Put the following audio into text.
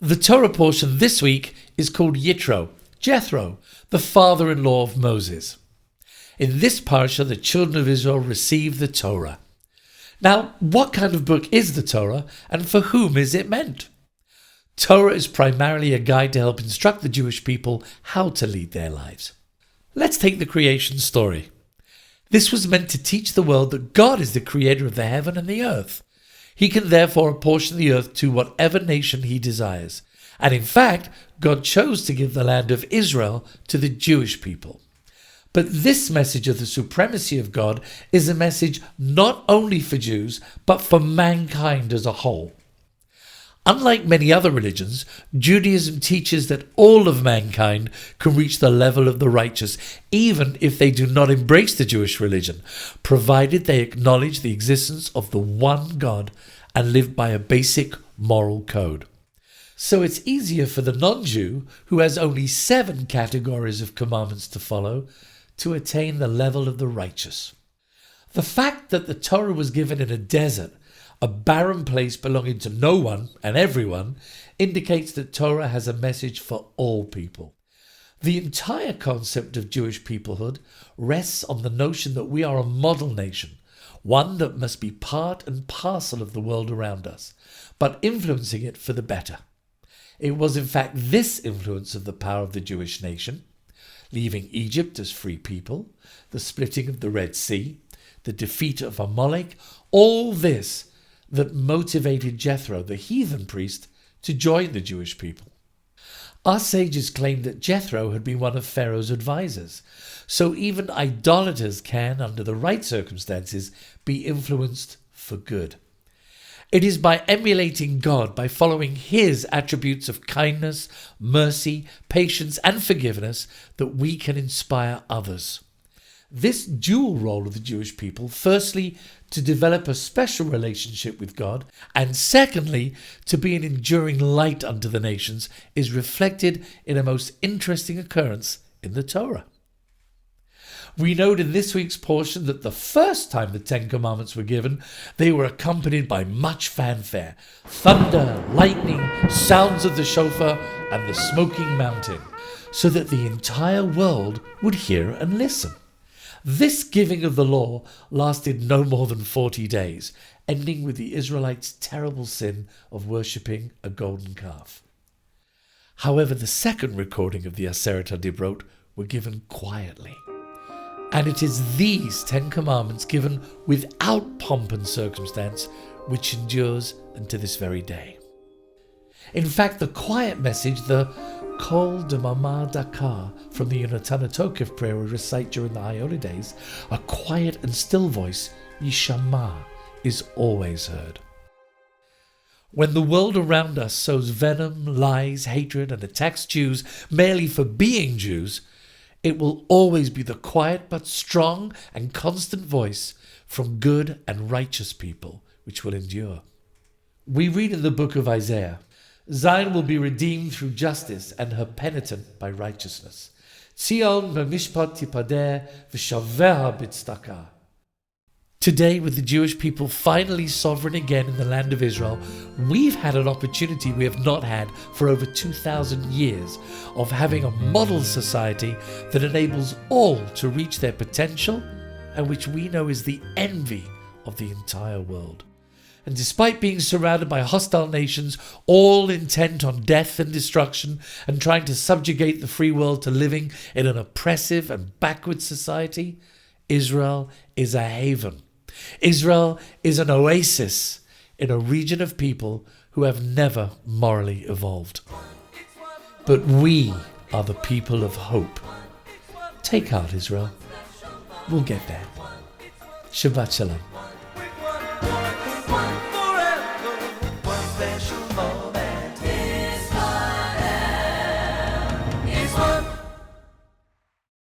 The Torah portion this week is called Yitro, Jethro, the father-in-law of Moses. In this Parsha, the children of Israel receive the Torah. Now, what kind of book is the Torah, and for whom is it meant? Torah is primarily a guide to help instruct the Jewish people how to lead their lives. Let's take the creation story. This was meant to teach the world that God is the creator of the heaven and the earth. He can therefore apportion the earth to whatever nation he desires. And in fact, God chose to give the land of Israel to the Jewish people. But this message of the supremacy of God is a message not only for Jews, but for mankind as a whole. Unlike many other religions, Judaism teaches that all of mankind can reach the level of the righteous, even if they do not embrace the Jewish religion, provided they acknowledge the existence of the one God and live by a basic moral code. So it's easier for the non-Jew, who has only 7 categories of commandments to follow, to attain the level of the righteous. The fact that the Torah was given in a desert, a barren place belonging to no one and everyone, indicates that Torah has a message for all people. The entire concept of Jewish peoplehood rests on the notion that we are a model nation, one that must be part and parcel of the world around us, but influencing it for the better. It was in fact this influence of the power of the Jewish nation, leaving Egypt as free people, the splitting of the Red Sea, the defeat of Amalek, all this that motivated Jethro, the heathen priest, to join the Jewish people. Our sages claim that Jethro had been one of Pharaoh's advisors, so even idolaters can, under the right circumstances, be influenced for good. It is by emulating God, by following his attributes of kindness, mercy, patience, and forgiveness, that we can inspire others. This dual role of the Jewish people, firstly, to develop a special relationship with God, and secondly, to be an enduring light unto the nations, is reflected in a most interesting occurrence in the Torah. We note in this week's portion that the first time the 10 Commandments were given, they were accompanied by much fanfare, thunder, lightning, sounds of the shofar, and the smoking mountain, so that the entire world would hear and listen. This giving of the law lasted no more than 40 days, ending with the Israelites' terrible sin of worshipping a golden calf. However, the second recording of the Aseret HaDibrot were given quietly. And it is these 10 Commandments given without pomp and circumstance which endures unto this very day. In fact, the quiet message, the Kol Demama Dakar from the Yonatan HaTokef prayer we recite during the High Holidays, a quiet and still voice, Yishama, is always heard. When the world around us sows venom, lies, hatred, and attacks Jews merely for being Jews, it will always be the quiet but strong and constant voice from good and righteous people which will endure. We read in the book of Isaiah, Zion will be redeemed through justice and her penitent by righteousness. Tzion b'mishpat tipadeh v'shaveha b'tzedakah. Today, with the Jewish people finally sovereign again in the land of Israel, we've had an opportunity we have not had for over 2,000 years of having a model society that enables all to reach their potential and which we know is the envy of the entire world. And despite being surrounded by hostile nations, all intent on death and destruction and trying to subjugate the free world to living in an oppressive and backward society, Israel is a haven. Israel is an oasis in a region of people who have never morally evolved. But we are the people of hope. Take heart, Israel. We'll get there. Shabbat Shalom.